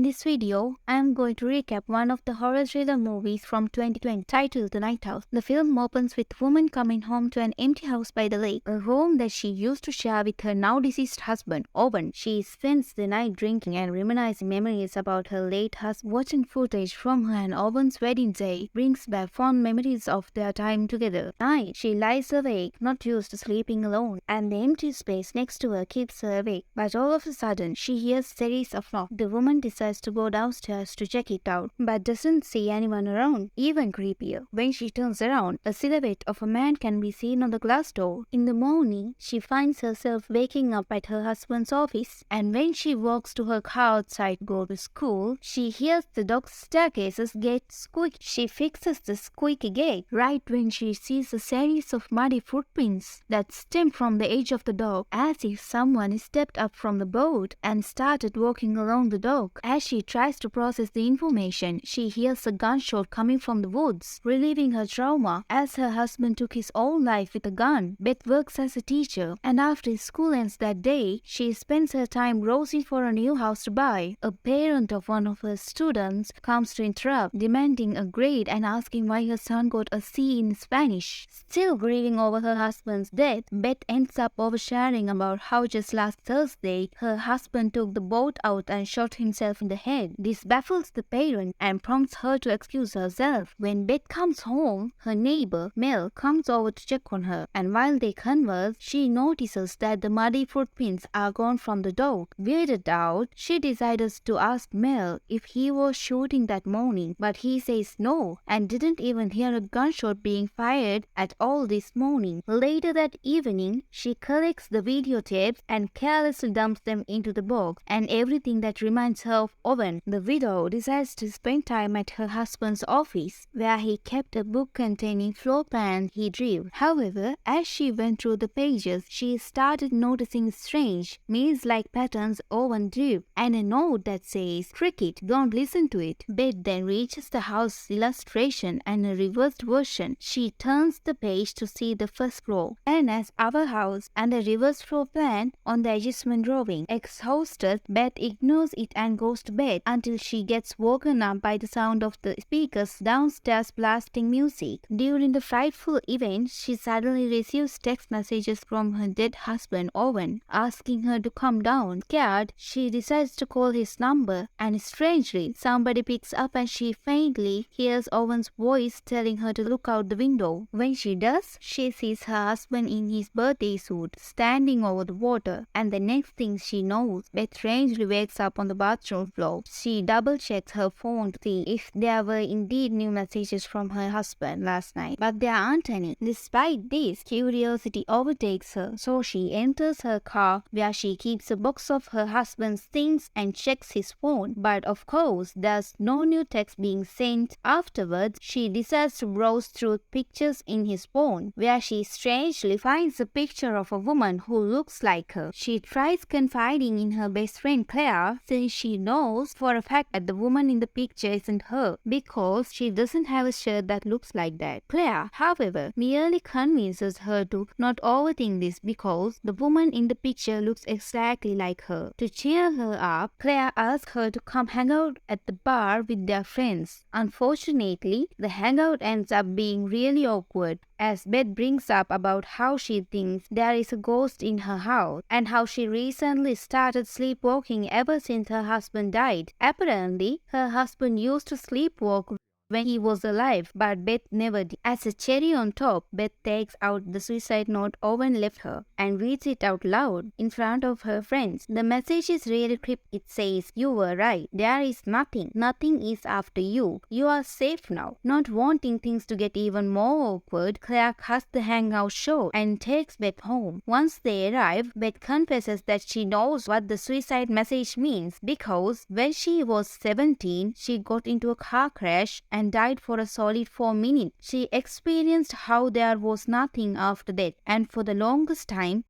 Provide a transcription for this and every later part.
this video, I am going to recap one of the horror thriller movies from 2020 titled The Night House. The film opens with a woman coming home to an empty house by the lake, a home that she used to share with her now deceased husband, Owen. She spends the night drinking and reminiscing memories about her late husband. Watching footage from her and Owen's wedding day brings back fond memories of their time together. Night, she lies awake, not used to sleeping alone, and the empty space next to her keeps her awake. But all of a sudden, she hears a series of knocks. The woman decides to go downstairs to check it out, but doesn't see anyone around. Even creepier, when she turns around, a silhouette of a man can be seen on the glass door. In the morning, she finds herself waking up at her husband's office, and when she walks to her car outside to go to school, she hears the dog's staircase's gate squeak. She fixes the squeaky gate right when she sees a series of muddy footprints that stem from the edge of the dock, as if someone stepped up from the boat and started walking along the dock. As she tries to process the information, she hears a gunshot coming from the woods, reliving her trauma as her husband took his own life with a gun. Beth works as a teacher, and after school ends that day, she spends her time browsing for a new house to buy. A parent of one of her students comes to interrupt, demanding a grade and asking why her son got a C in Spanish. Still grieving over her husband's death, Beth ends up oversharing about how just last Thursday, her husband took the boat out and shot himself in the head. This baffles the parent and prompts her to excuse herself. When Beth comes home, her neighbor, Mel, comes over to check on her, and while they converse, she notices that the muddy footprints are gone from the dog. Weirded out, she decides to ask Mel if he was shooting that morning, but he says no and didn't even hear a gunshot being fired at all this morning. Later that evening, she collects the videotapes and carelessly dumps them into the box and everything that reminds her of Owen. The widow decides to spend time at her husband's office, where he kept a book containing floor plans he drew. However, as she went through the pages, she started noticing strange, maze-like patterns Owen drew, and a note that says, "Cricket, don't listen to it." Beth then reaches the house illustration and a reversed version. She turns the page to see the first floor, and as our house and a reverse floor plan on the adjustment drawing. Exhausted, Beth ignores it and goes to bed until she gets woken up by the sound of the speakers downstairs blasting music. During the frightful event, she suddenly receives text messages from her dead husband Owen, asking her to come down. Scared, she decides to call his number, and strangely, somebody picks up and she faintly hears Owen's voice telling her to look out the window. When she does, she sees her husband in his birthday suit, standing over the water, and the next thing she knows, Beth strangely wakes up on the bathroom floor. She double-checks her phone to see if there were indeed new messages from her husband last night, but there aren't any. Despite this, curiosity overtakes her, so she enters her car, where she keeps a box of her husband's things and checks his phone. But of course, there's no new text being sent. Afterwards, she decides to browse through pictures in his phone, where she strangely finds a picture of a woman who looks like her. She tries confiding in her best friend Claire, since she knows for a fact that the woman in the picture isn't her, because she doesn't have a shirt that looks like that. Claire, however, merely convinces her to not overthink this because the woman in the picture looks exactly like her. To cheer her up, Claire asks her to come hang out at the bar with their friends. Unfortunately, the hangout ends up being really awkward, as Beth brings up about how she thinks there is a ghost in her house and how she recently started sleepwalking ever since her husband died. Apparently, her husband used to sleepwalk when he was alive, but Beth never did. As a cherry on top, Beth takes out the suicide note Owen left her and reads it out loud in front of her friends. The message is really cryptic. It says, "You were right. There is nothing. Nothing is after you. You are safe now." Not wanting things to get even more awkward, Claire cuts the hangout short and takes Beth home. Once they arrive, Beth confesses that she knows what the suicide message means because when she was 17, she got into a car crash and died for a solid 4 minutes. She experienced how there was nothing after that, and for the longest time,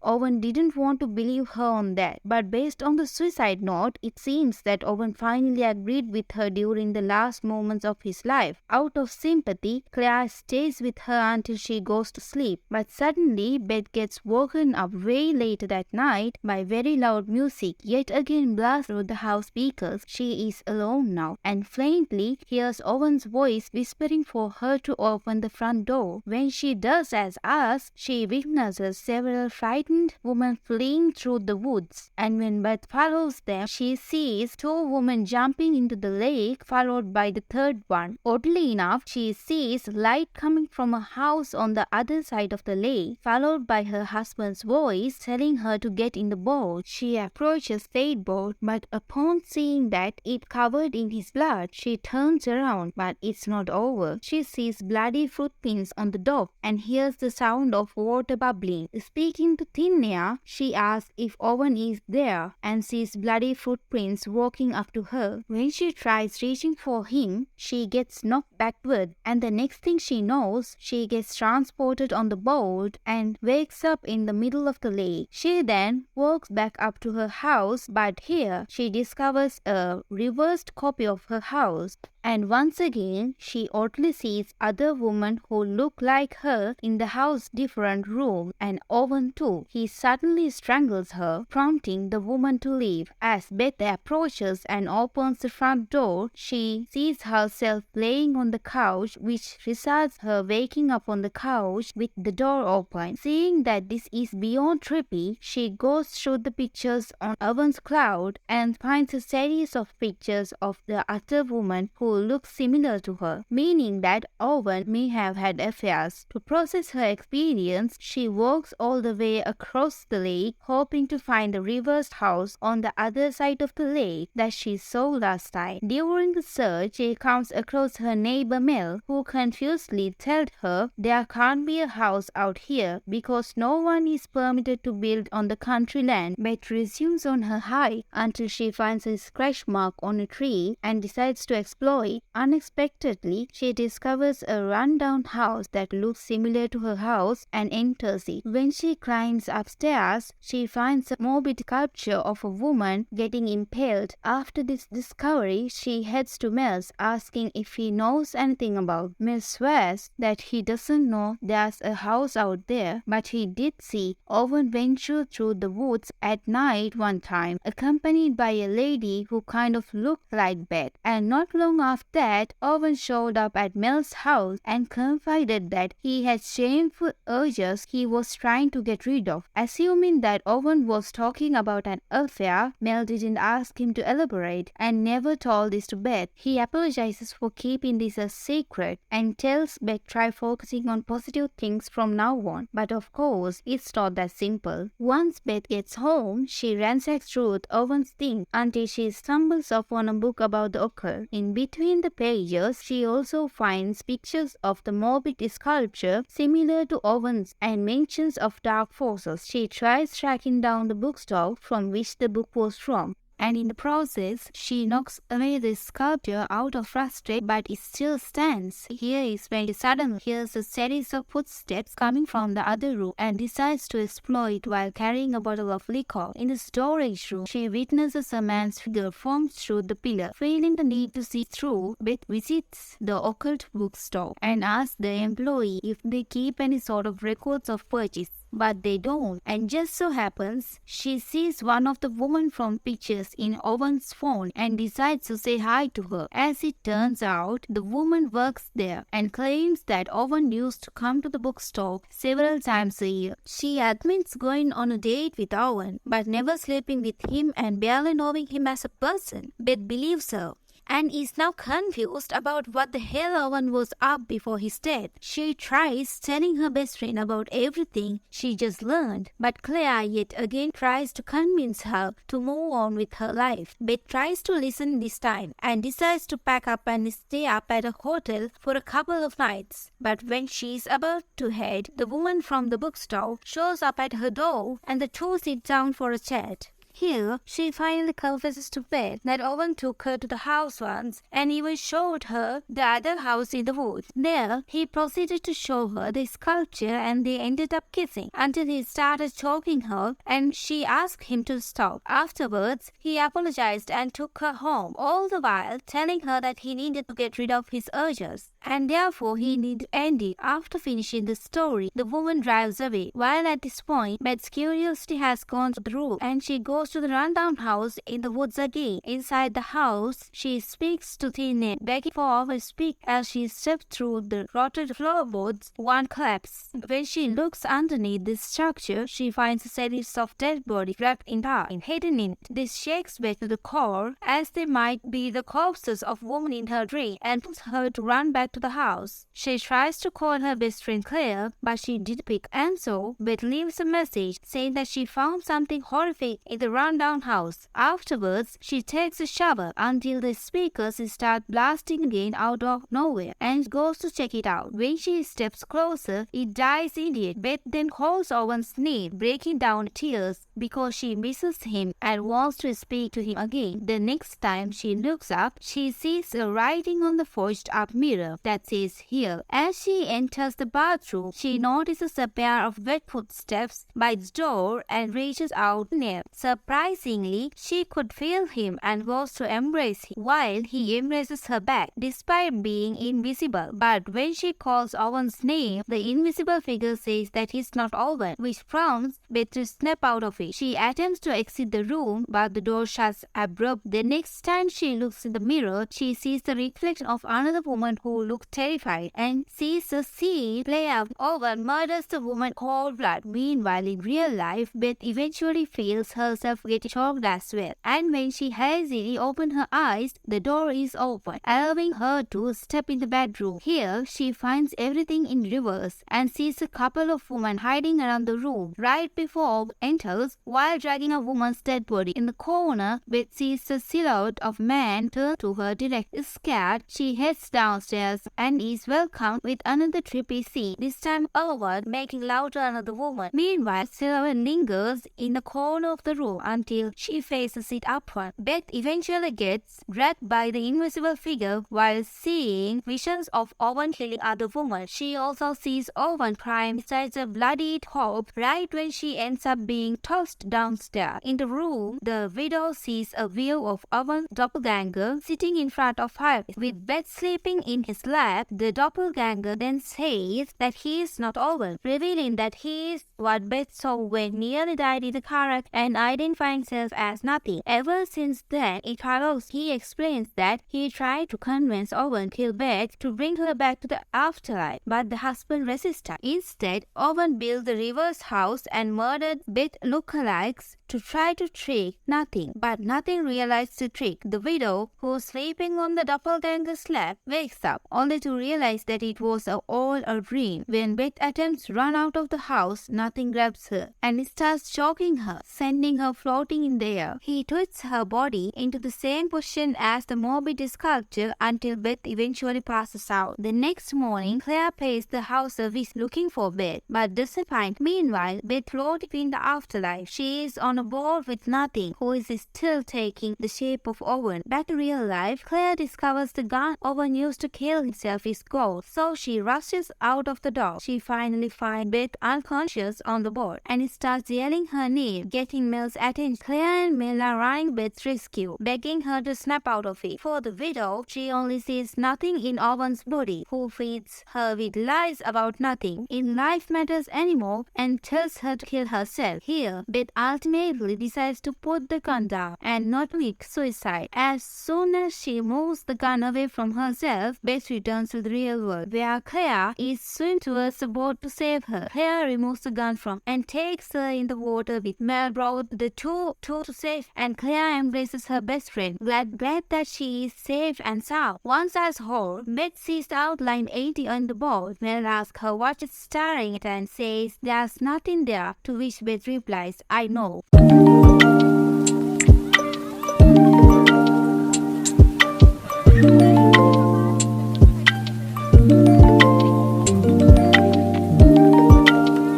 Owen didn't want to believe her on that, but based on the suicide note, it seems that Owen finally agreed with her during the last moments of his life. Out of sympathy, Claire stays with her until she goes to sleep, but suddenly Beth gets woken up way later that night by very loud music, yet again blast through the house speakers. She is alone now, and faintly hears Owen's voice whispering for her to open the front door. When she does as asked, she witnesses several frightened women fleeing through the woods, and when Beth follows them, she sees two women jumping into the lake, followed by the third one. Oddly enough, she sees light coming from a house on the other side of the lake, followed by her husband's voice telling her to get in the boat. She approaches said boat, but upon seeing that it covered in his blood, she turns around, but it's not over. She sees bloody footprints on the dock and hears the sound of water bubbling. Speaking to thin air, she asks if Owen is there and sees bloody footprints walking up to her. When she tries reaching for him, she gets knocked backward, and the next thing she knows, she gets transported on the boat and wakes up in the middle of the lake. She then walks back up to her house, but here she discovers a reversed copy of her house. And once again, she oddly sees other women who look like her in the house's different room, and Owen too. He suddenly strangles her, prompting the woman to leave. As Beth approaches and opens the front door, she sees herself laying on the couch, which results her waking up on the couch with the door open. Seeing that this is beyond trippy, she goes through the pictures on Owen's cloud and finds a series of pictures of the other woman who looks similar to her, meaning that Owen may have had affairs. To process her experience, she walks all the way across the lake, hoping to find the reversed house on the other side of the lake that she saw last time. During the search, she comes across her neighbor Mel, who confusedly tells her there can't be a house out here because no one is permitted to build on the country land. Beth resumes on her hike until she finds a scratch mark on a tree and decides to explore it. Unexpectedly, she discovers a rundown house that looks similar to her house and enters it. When she climbs upstairs, she finds a morbid sculpture of a woman getting impaled. After this discovery, she heads to Mel's, asking if he knows anything about. Mel swears that he doesn't know there's a house out there, but he did see Owen venture through the woods at night one time, accompanied by a lady who kind of looked like Beth. And not long after that, Owen showed up at Mel's house and confided that he had shameful urges he was trying to get rid of. Assuming that Owen was talking about an affair, Mel didn't ask him to elaborate and never told this to Beth. He apologizes for keeping this a secret and tells Beth try focusing on positive things from now on. But of course, it's not that simple. Once Beth gets home, she ransacks through Owen's things until she stumbles upon a book about the occult. In between the pages, she also finds pictures of the morbid sculpture similar to Owen's and mentions of dark forces. She tries tracking down the bookstore from which the book was from, and in the process, she knocks away the sculpture out of frustration, but it still stands. Here is when she suddenly hears a series of footsteps coming from the other room and decides to explore it while carrying a bottle of liquor. In the storage room, she witnesses a man's figure form through the pillar. Feeling the need to see through, Beth visits the occult bookstore and asks the employee if they keep any sort of records of purchase. But they don't, and just so happens she sees one of the women from pictures in Owen's phone and decides to say hi to her. As it turns out, the woman works there and claims that Owen used to come to the bookstore several times a year. She admits going on a date with Owen, but never sleeping with him and barely knowing him as a person. Beth believes her and is now confused about what the hell Owen was up before his death. She tries telling her best friend about everything she just learned, but Claire yet again tries to convince her to move on with her life. Beth tries to listen this time and decides to pack up and stay up at a hotel for a couple of nights. But when she is about to head, the woman from the bookstore shows up at her door and the two sit down for a chat. Here, she finally confesses to Beth that Owen took her to the house once and even showed her the other house in the woods. There, he proceeded to show her the sculpture and they ended up kissing until he started choking her and she asked him to stop. Afterwards, he apologized and took her home, all the while telling her that he needed to get rid of his urges and therefore he needed to end it. After finishing the story, the woman drives away. While at this point, Beth's curiosity has gone to the roof and she goes to the rundown house in the woods again. Inside the house, she speaks to thin air, begging for Owen to speak. As she steps through the rotted floorboards, one collapses. When she looks underneath this structure, she finds a series of dead bodies wrapped in tarp hidden in it. This shakes Beth to the core, as they might be the corpses of women in her dream, and pushes her to run back to the house. She tries to call her best friend Claire, but she didn't pick, and so Beth leaves a message saying that she found something horrific in the rundown house. Afterwards, she takes a shower until the speakers start blasting again out of nowhere and goes to check it out. When she steps closer, it dies immediately. Beth then calls Owen's name, breaking down in tears because she misses him and wants to speak to him again. The next time she looks up, she sees a writing on the forged up mirror that says "here." As she enters the bathroom, she notices a pair of wet footsteps by the door and reaches out near. Surprisingly, she could feel him and wants to embrace him while he embraces her back despite being invisible. But when she calls Owen's name, the invisible figure says that he's not Owen, which prompts Beth to snap out of it. She attempts to exit the room, but the door shuts abruptly. The next time she looks in the mirror, she sees the reflection of another woman who looks terrified and sees a scene play out. Owen murders the woman cold blood. Meanwhile, in real life, Beth eventually feels herself getting choked as well. And when she hastily opens her eyes, the door is open, allowing her to step in the bedroom. Here, she finds everything in reverse and sees a couple of women hiding around the room. Right before Owen enters, while dragging a woman's dead body in the corner, Beth sees the silhouette of man turn to her direct. Scared, she heads downstairs and is welcomed with another trippy scene, this time Owen making love to another woman. Meanwhile, silhouette lingers in the corner of the room until she faces it upward. Beth eventually gets dragged by the invisible figure while seeing visions of Owen killing other women. She also sees Owen crying beside a bloodied corpse right when she ends up being tossed downstairs. In the room, the widow sees a view of Owen's doppelganger sitting in front of her with Beth sleeping in his lap. The doppelganger then says that he is not Owen, revealing that he is what Beth saw when nearly died in the car wreck and identifying himself as nothing. Ever since then, it follows. He explains that he tried to convince Owen to kill Beth to bring her back to the afterlife, but the husband resisted. Instead, Owen built the reverse house and murdered Beth lookalikes to try to trick Nothing. But Nothing realized the trick. The widow, who's sleeping on the doppelganger's lap, wakes up, only to realize that it was all a dream. When Beth attempts to run out of the house, Nothing grabs her and starts choking her, sending her floating in the air. He twists her body into the same position as the morbid sculpture until Beth eventually passes out. The next morning, Claire pays the house a visit looking for Beth, but doesn't find. Meanwhile, Beth floating in the afterlife. She is on a boat with Nothing, who is still taking the shape of Owen. Back in real life, Claire discovers the gun Owen used to kill himself is gone, so she rushes out of the door. She finally finds Beth unconscious on the board and starts yelling her name, getting Mel's attention. Claire and Mel are running Beth's rescue, begging her to snap out of it. For the widow, she only sees Nothing in Owen's body, who feeds her with lies about nothing in life matters anymore and tells her to kill herself. Here, Beth ultimately decides to put the gun down and not commit suicide. As soon as she moves the gun away from herself, Beth returns to the real world, where Claire is swimming towards the boat to save her. Claire removes the gun from and takes her in the water with Mel brought the two to save, and Claire embraces her best friend, glad that she is safe and sound. Once as whole, Beth sees the outline 80 on the boat. Mel asks her what is staring at and says there's nothing there, to which Beth replies, I know.